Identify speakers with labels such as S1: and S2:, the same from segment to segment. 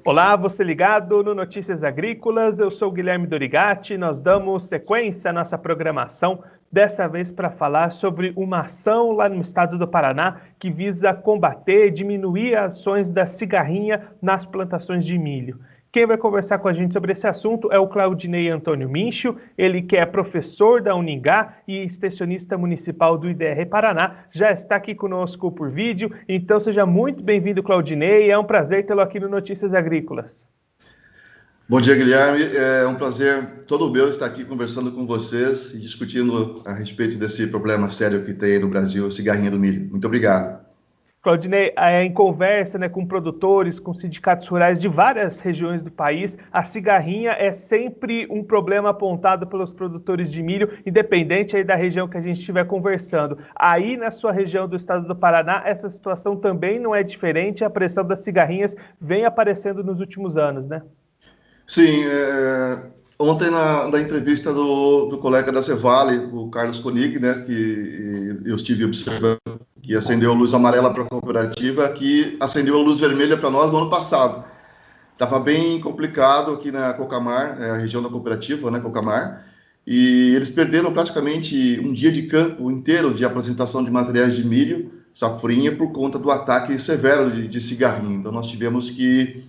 S1: Olá, você ligado no Notícias Agrícolas, eu sou o Guilherme Dorigatti, nós damos sequência à nossa programação, dessa vez para falar sobre uma ação lá no estado do Paraná que visa combater e diminuir as ações da cigarrinha nas plantações de milho. Quem vai conversar com a gente sobre esse assunto é o Claudinei Antônio Mincho, ele que é professor da Uningá e extensionista municipal do IDR Paraná, já está aqui conosco por vídeo, então seja muito bem-vindo, Claudinei, é um prazer tê-lo aqui no Notícias Agrícolas.
S2: Bom dia, Guilherme, é um prazer todo meu estar aqui conversando com vocês e discutindo a respeito desse problema sério que tem aí no Brasil, a cigarrinha do milho. Muito obrigado.
S1: Claudinei, em conversa, com produtores, com sindicatos rurais de várias regiões do país, a cigarrinha é sempre um problema apontado pelos produtores de milho, independente aí da região que a gente estiver conversando. Aí na sua região do estado do Paraná, essa situação também não é diferente, a pressão das cigarrinhas vem aparecendo nos últimos anos, né?
S2: Sim, ontem na entrevista do colega da Cevale, o Carlos Koenig, né, que eu estive observando, que acendeu a luz amarela para a cooperativa, que acendeu a luz vermelha para nós no ano passado. Estava bem complicado aqui na Cocamar, a região da cooperativa, né, Cocamar, e eles perderam praticamente um dia de campo inteiro de apresentação de materiais de milho, safrinha, por conta do ataque severo de cigarrinho. Então nós tivemos que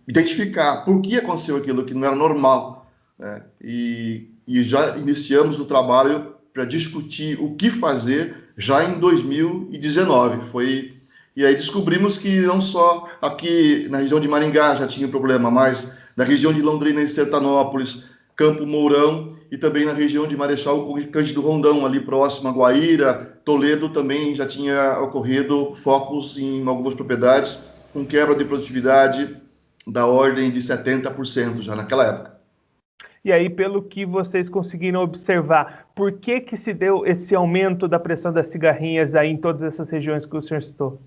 S2: identificar por que aconteceu aquilo que não era normal, né? E já iniciamos o trabalho para discutir o que fazer já em 2019. E aí descobrimos que não só aqui na região de Maringá já tinha problema, mas na região de Londrina e Sertanópolis, Campo Mourão e também na região de Marechal Cândido Rondão, ali próximo a Guaíra, Toledo, também já tinha ocorrido focos em algumas propriedades com quebra de produtividade da ordem de 70% já naquela época.
S1: E aí, pelo que vocês conseguiram observar, por que se deu esse aumento da pressão das cigarrinhas aí em todas essas regiões que o senhor citou?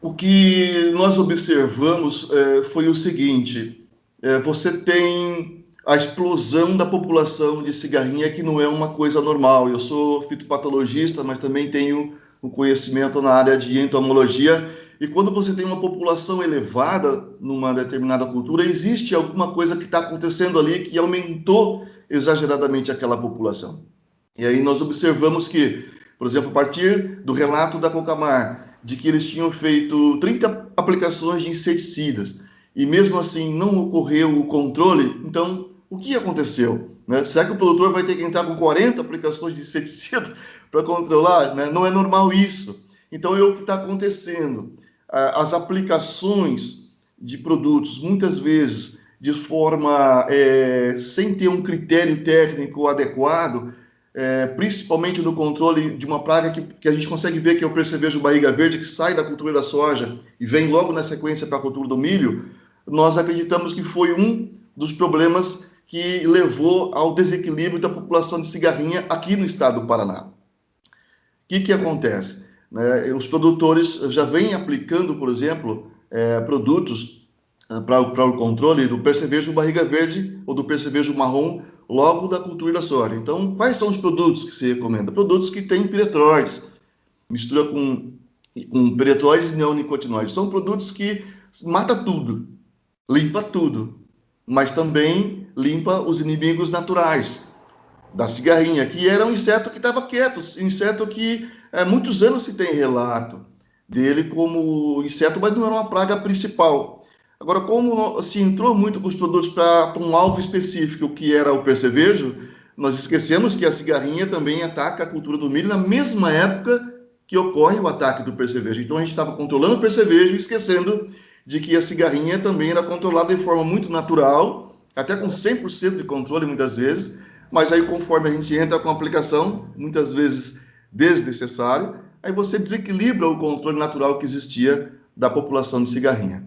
S2: O que nós observamos foi o seguinte: você tem a explosão da população de cigarrinha, que não é uma coisa normal. Eu sou fitopatologista, mas também tenho um conhecimento na área de entomologia. E quando você tem uma população elevada numa determinada cultura, existe alguma coisa que está acontecendo ali que aumentou exageradamente aquela população. E aí nós observamos que, por exemplo, a partir do relato da Cocamar, de que eles tinham feito 30 aplicações de inseticidas e mesmo assim não ocorreu o controle, então o que aconteceu? Né? Será que o produtor vai ter que entrar com 40 aplicações de inseticida para controlar? Né? Não é normal isso. Então é o que está acontecendo. As aplicações de produtos, muitas vezes de forma sem ter um critério técnico adequado, principalmente no controle de uma praga que a gente consegue ver, que é o percevejo barriga verde, que sai da cultura da soja e vem logo na sequência para a cultura do milho. Nós acreditamos que foi um dos problemas que levou ao desequilíbrio da população de cigarrinha aqui no estado do Paraná. O que acontece? Os produtores já vêm aplicando, por exemplo, produtos para o controle do percevejo barriga verde ou do percevejo marrom logo da cultura da soja. Então, quais são os produtos que se recomenda? Produtos que têm piretroides, mistura com piretroides e neonicotinoides. São produtos que mata tudo, limpa tudo, mas também limpa os inimigos naturais da cigarrinha, que era um inseto que estava quieto, inseto que há muitos anos se tem relato dele como inseto, mas não era uma praga principal. Agora, como se entrou muito com os produtos para um alvo específico, que era o percevejo, nós esquecemos que a cigarrinha também ataca a cultura do milho na mesma época que ocorre o ataque do percevejo. Então, a gente estava controlando o percevejo, esquecendo de que a cigarrinha também era controlada de forma muito natural, até com 100% de controle muitas vezes, mas aí conforme a gente entra com a aplicação, muitas vezes desnecessário, aí você desequilibra o controle natural que existia da população de cigarrinha.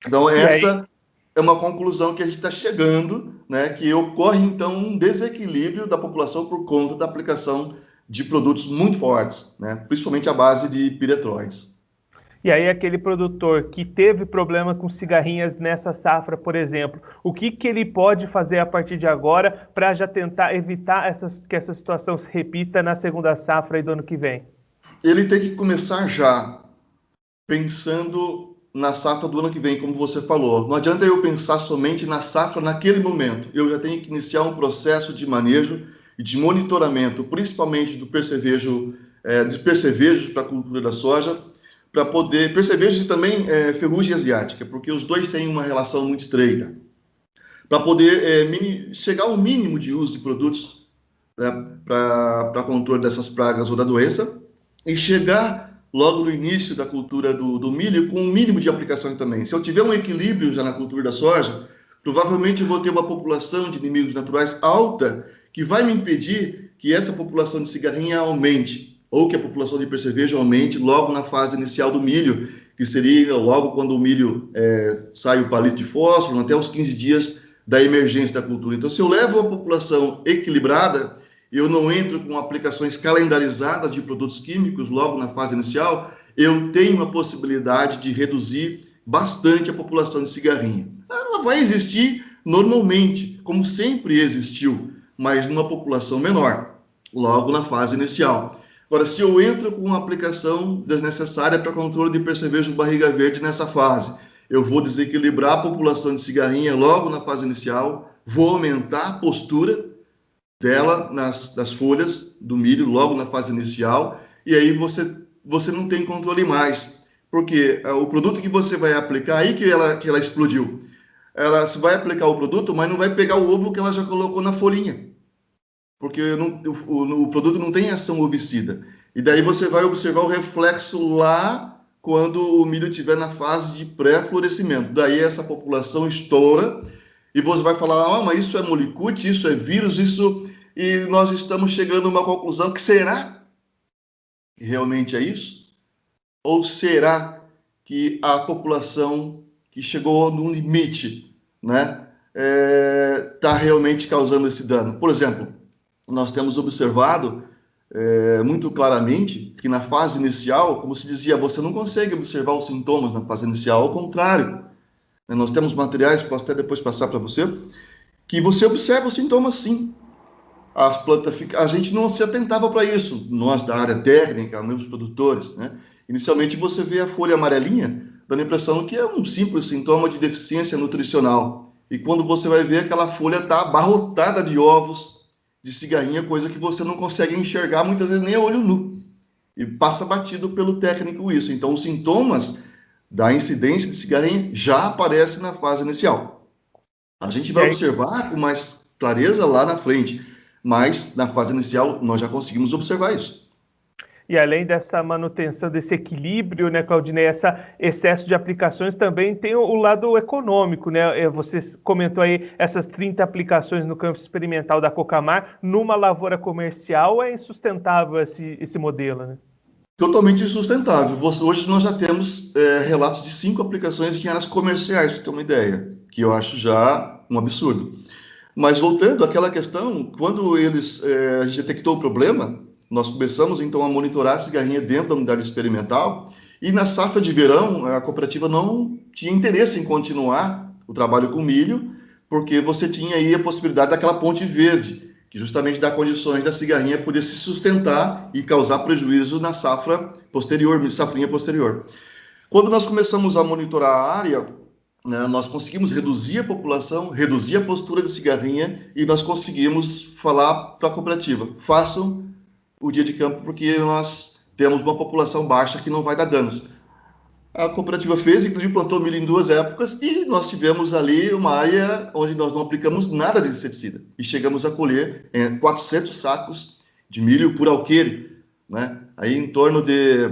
S2: Então, essa é uma conclusão que a gente está chegando, né, que ocorre, então, um desequilíbrio da população por conta da aplicação de produtos muito fortes, né, principalmente à base de piretroides.
S1: E aí aquele produtor que teve problema com cigarrinhas nessa safra, por exemplo, o que ele pode fazer a partir de agora para já tentar evitar que essa situação se repita na segunda safra e do ano que vem?
S2: Ele tem que começar já pensando na safra do ano que vem, como você falou. Não adianta eu pensar somente na safra naquele momento. Eu já tenho que iniciar um processo de manejo e de monitoramento, principalmente do percevejo, de percevejos para a cultura da soja, para poder... Percevejos e também ferrugem asiática, porque os dois têm uma relação muito estreita. Para poder chegar ao mínimo de uso de produtos, né, para controle dessas pragas ou da doença, e chegar logo no início da cultura do milho com um mínimo de aplicação também. Se eu tiver um equilíbrio já na cultura da soja, provavelmente eu vou ter uma população de inimigos naturais alta que vai me impedir que essa população de cigarrinha aumente, ou que a população de percevejo aumente logo na fase inicial do milho, que seria logo quando o milho sai o palito de fósforo, até os 15 dias da emergência da cultura. Então, se eu levo a população equilibrada, eu não entro com aplicações calendarizadas de produtos químicos logo na fase inicial, eu tenho a possibilidade de reduzir bastante a população de cigarrinha. Ela vai existir normalmente, como sempre existiu, mas numa população menor, logo na fase inicial. Agora, se eu entro com uma aplicação desnecessária para controle de percevejo barriga verde nessa fase, eu vou desequilibrar a população de cigarrinha logo na fase inicial, vou aumentar a postura dela das folhas do milho logo na fase inicial, e aí você não tem controle mais, porque o produto que você vai aplicar, aí que ela explodiu, ela se vai aplicar o produto, mas não vai pegar o ovo que ela já colocou na folhinha, porque o produto não tem ação ovicida, e daí você vai observar o reflexo lá quando o milho estiver na fase de pré-florescimento, daí essa população estoura, e você vai falar, mas isso é molicute, isso é vírus, isso... E nós estamos chegando a uma conclusão que será que realmente é isso? Ou será que a população que chegou num limite, né, está realmente causando esse dano? Por exemplo, nós temos observado muito claramente que na fase inicial, como se dizia, você não consegue observar os sintomas na fase inicial, ao contrário. Nós temos materiais, posso até depois passar para você, que você observa os sintomas sim. As plantas, a gente não se atentava para isso, nós da área técnica, meus produtores, né? Inicialmente você vê a folha amarelinha, dando a impressão que é um simples sintoma de deficiência nutricional. E quando você vai ver, aquela folha está abarrotada de ovos de cigarrinha, coisa que você não consegue enxergar muitas vezes nem a olho nu. E passa batido pelo técnico isso. Então, os sintomas da incidência de cigarrinha já aparecem na fase inicial. A gente vai observar com mais clareza lá na frente, mas na fase inicial nós já conseguimos observar isso.
S1: E além dessa manutenção desse equilíbrio, né, Claudinei, esse excesso de aplicações também tem o lado econômico, né? Você comentou aí essas 30 aplicações no campo experimental da Cocamar, numa lavoura comercial é insustentável esse modelo, né?
S2: Totalmente insustentável. Hoje nós já temos relatos de 5 aplicações em áreas comerciais, para ter uma ideia, que eu acho já um absurdo. Mas voltando àquela questão, quando a gente detectou o problema, nós começamos então a monitorar a cigarrinha dentro da unidade experimental, e na safra de verão a cooperativa não tinha interesse em continuar o trabalho com milho, porque você tinha aí a possibilidade daquela ponte verde, que justamente dá condições da cigarrinha poder se sustentar e causar prejuízo na safra posterior, safrinha posterior. Quando nós começamos a monitorar a área, né, nós conseguimos reduzir a população, reduzir a postura de cigarrinha, e nós conseguimos falar para a cooperativa, façam o dia de campo porque nós temos uma população baixa que não vai dar danos. A cooperativa fez, inclusive plantou milho em 2 épocas, e nós tivemos ali uma área onde nós não aplicamos nada de inseticida. E chegamos a colher 400 sacos de milho por alqueire, né? Aí em torno de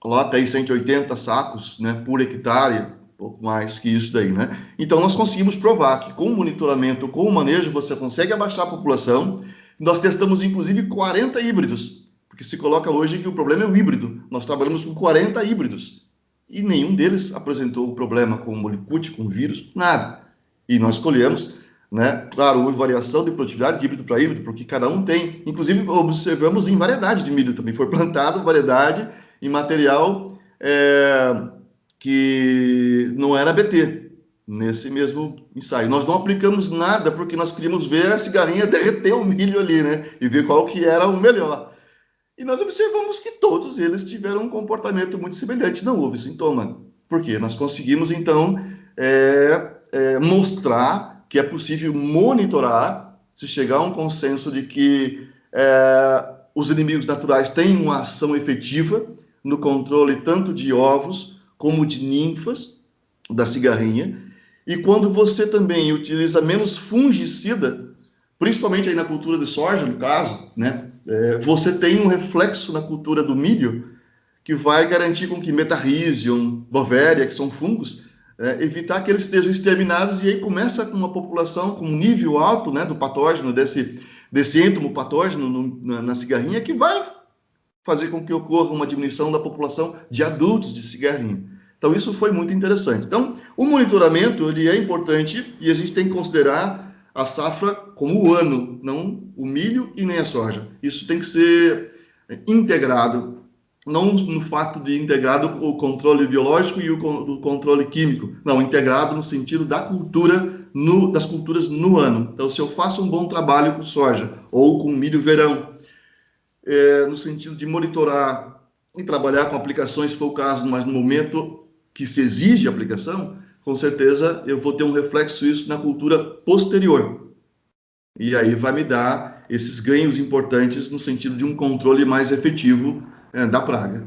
S2: lota aí 180 sacos, né, por hectare, pouco mais que isso daí, né? Então nós conseguimos provar que com o monitoramento, com o manejo, você consegue abaixar a população. Nós testamos inclusive 40 híbridos, porque se coloca hoje que o problema é o híbrido. Nós trabalhamos com 40 híbridos e nenhum deles apresentou o problema com molicute, com vírus, nada. E nós escolhemos, né? Claro, houve variação de produtividade de híbrido para híbrido, porque cada um tem. Inclusive observamos em variedade de milho também, foi plantado variedade em material que não era BT, nesse mesmo ensaio. Nós não aplicamos nada, porque nós queríamos ver a cigarrinha derreter o milho ali, né? E ver qual que era o melhor. E nós observamos que todos eles tiveram um comportamento muito semelhante, não houve sintoma. Porque nós conseguimos, então, mostrar que é possível monitorar, se chegar a um consenso de que os inimigos naturais têm uma ação efetiva no controle tanto de ovos como de ninfas da cigarrinha. E quando você também utiliza menos fungicida, principalmente aí na cultura de soja, no caso, né, você tem um reflexo na cultura do milho que vai garantir com que Metarrhizium, Bovéria, que são fungos, evitar que eles estejam exterminados, e aí começa com uma população com um nível alto, né, do patógeno, desse êntomo patógeno na cigarrinha, que vai fazer com que ocorra uma diminuição da população de adultos de cigarrinha. Então, isso foi muito interessante. Então, o monitoramento, ele é importante, e a gente tem que considerar a safra como o ano, não o milho e nem a soja. Isso tem que ser integrado, não no fato de integrado o controle biológico e o controle químico, não, integrado no sentido da cultura, das culturas no ano. Então, se eu faço um bom trabalho com soja ou com milho verão, no sentido de monitorar e trabalhar com aplicações, se for o caso, mas no momento que se exige a aplicação, com certeza eu vou ter um reflexo isso na cultura posterior. E aí vai me dar esses ganhos importantes no sentido de um controle mais efetivo da praga.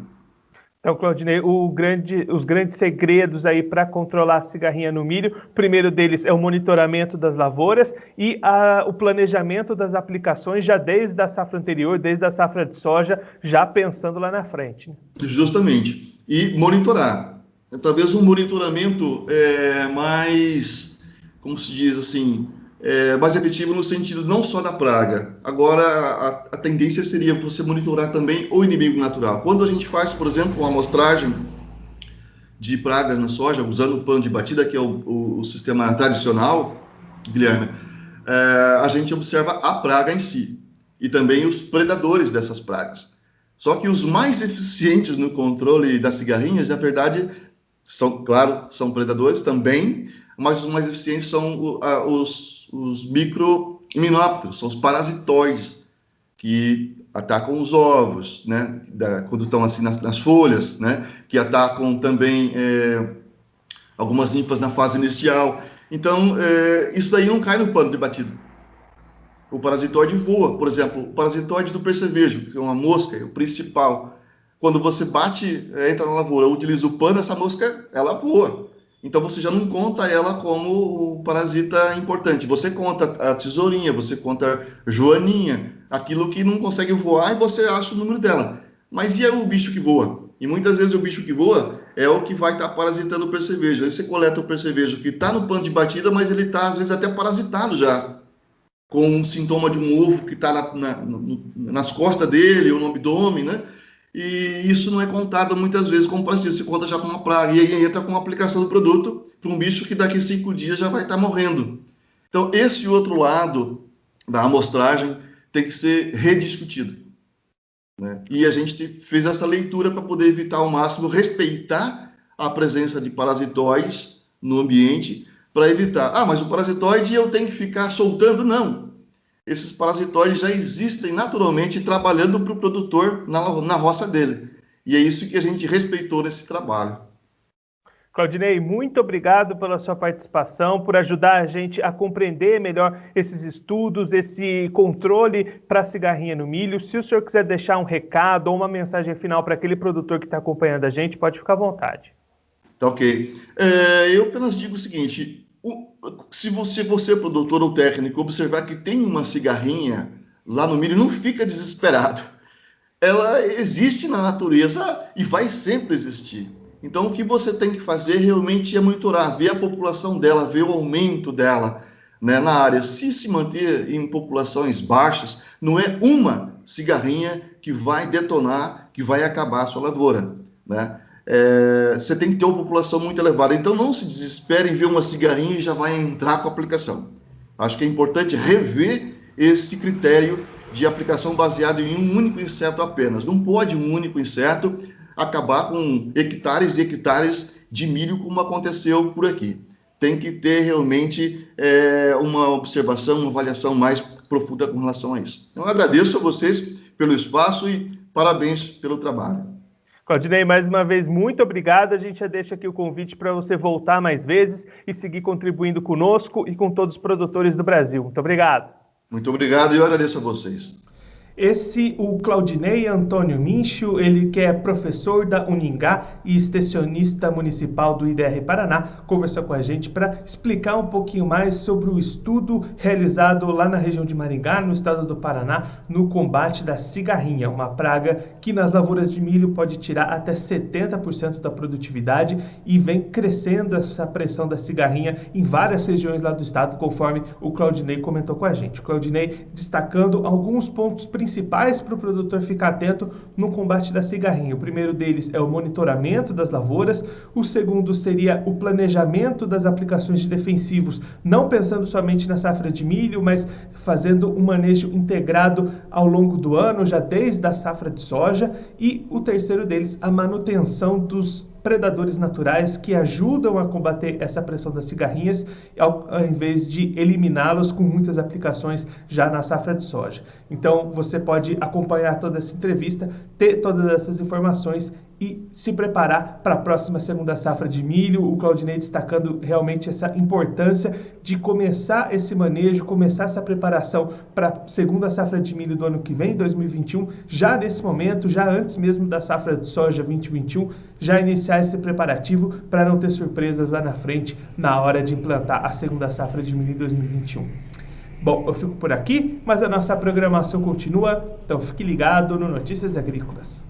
S1: Então, Claudinei, os grandes segredos aí para controlar a cigarrinha no milho, o primeiro deles é o monitoramento das lavouras e o planejamento das aplicações já desde a safra anterior, desde a safra de soja, já pensando lá na frente.
S2: Justamente. E monitorar. Talvez um monitoramento mais, como se diz assim, mais efetivo no sentido não só da praga. Agora, a tendência seria você monitorar também o inimigo natural. Quando a gente faz, por exemplo, uma amostragem de pragas na soja, usando o pano de batida, que é o sistema tradicional, Guilherme, a gente observa a praga em si e também os predadores dessas pragas. Só que os mais eficientes no controle das cigarrinhas, na verdade, são predadores também, mas os mais eficientes são os micro-iminópteros, são os parasitoides, que atacam os ovos, né, quando estão assim nas folhas, né, que atacam também algumas ninfas na fase inicial. Então, isso daí não cai no pano de batida. O parasitoide voa, por exemplo, o parasitoide do percevejo, que é uma mosca, é o principal. Quando você bate, entra na lavoura, utiliza o pano, essa mosca, ela voa. Então você já não conta ela como o parasita importante. Você conta a tesourinha, você conta a joaninha, aquilo que não consegue voar e você acha o número dela. Mas e o bicho que voa? E muitas vezes o bicho que voa é o que vai estar parasitando o percevejo. Aí você coleta o percevejo que está no pano de batida, mas ele está às vezes até parasitado já, com um sintoma de um ovo que está nas costas dele ou no abdômen, né? E isso não é contado muitas vezes como parasita, se conta já com uma praga, e aí entra com a aplicação do produto para um bicho que daqui a 5 dias já vai estar morrendo. Então, esse outro lado da amostragem tem que ser rediscutido, né? E a gente fez essa leitura para poder evitar ao máximo, respeitar a presença de parasitoides no ambiente, para evitar, mas o parasitoide eu tenho que ficar soltando? Não. Esses parasitoides já existem naturalmente trabalhando para o produtor na roça dele. E é isso que a gente respeitou nesse trabalho.
S1: Claudinei, muito obrigado pela sua participação, por ajudar a gente a compreender melhor esses estudos, esse controle para a cigarrinha no milho. Se o senhor quiser deixar um recado ou uma mensagem final para aquele produtor que está acompanhando a gente, pode ficar à vontade.
S2: Tá ok. Eu apenas digo o seguinte, se você, produtor ou técnico, observar que tem uma cigarrinha lá no milho, não fica desesperado. Ela existe na natureza e vai sempre existir. Então, o que você tem que fazer realmente é monitorar, ver a população dela, ver o aumento dela, né, na área. Se manter em populações baixas, não é uma cigarrinha que vai detonar, que vai acabar a sua lavoura, né? Você tem que ter uma população muito elevada. Então, não se desespere em ver uma cigarrinha e já vai entrar com a aplicação. Acho que é importante rever esse critério de aplicação baseado em um único inseto apenas. Não pode um único inseto acabar com hectares e hectares de milho, como aconteceu por aqui. Tem que ter realmente uma observação, uma avaliação mais profunda com relação a isso. Então, eu agradeço a vocês pelo espaço e parabéns pelo trabalho.
S1: Claudinei, mais uma vez, muito obrigado. A gente já deixa aqui o convite para você voltar mais vezes e seguir contribuindo conosco e com todos os produtores do Brasil. Muito obrigado.
S2: Muito obrigado e eu agradeço a vocês.
S1: O Claudinei Antônio Mincho, ele que é professor da Uningá e extensionista municipal do IDR Paraná, conversou com a gente para explicar um pouquinho mais sobre o estudo realizado lá na região de Maringá, no estado do Paraná, no combate da cigarrinha, uma praga que nas lavouras de milho pode tirar até 70% da produtividade e vem crescendo essa pressão da cigarrinha em várias regiões lá do estado, conforme o Claudinei comentou com a gente. O Claudinei destacando alguns pontos principais para o produtor ficar atento no combate da cigarrinha. O primeiro deles é o monitoramento das lavouras, o segundo seria o planejamento das aplicações de defensivos, não pensando somente na safra de milho, mas fazendo um manejo integrado ao longo do ano, já desde a safra de soja, e o terceiro deles, a manutenção dos predadores naturais que ajudam a combater essa pressão das cigarrinhas, ao invés de eliminá-los com muitas aplicações já na safra de soja. Então, você pode acompanhar toda essa entrevista, ter todas essas informações e se preparar para a próxima segunda safra de milho. O Claudinei destacando realmente essa importância de começar esse manejo, começar essa preparação para a segunda safra de milho do ano que vem, 2021, já nesse momento, já antes mesmo da safra de soja 2021, já iniciar esse preparativo para não ter surpresas lá na frente, na hora de implantar a segunda safra de milho em 2021. Bom, eu fico por aqui, mas a nossa programação continua, então fique ligado no Notícias Agrícolas.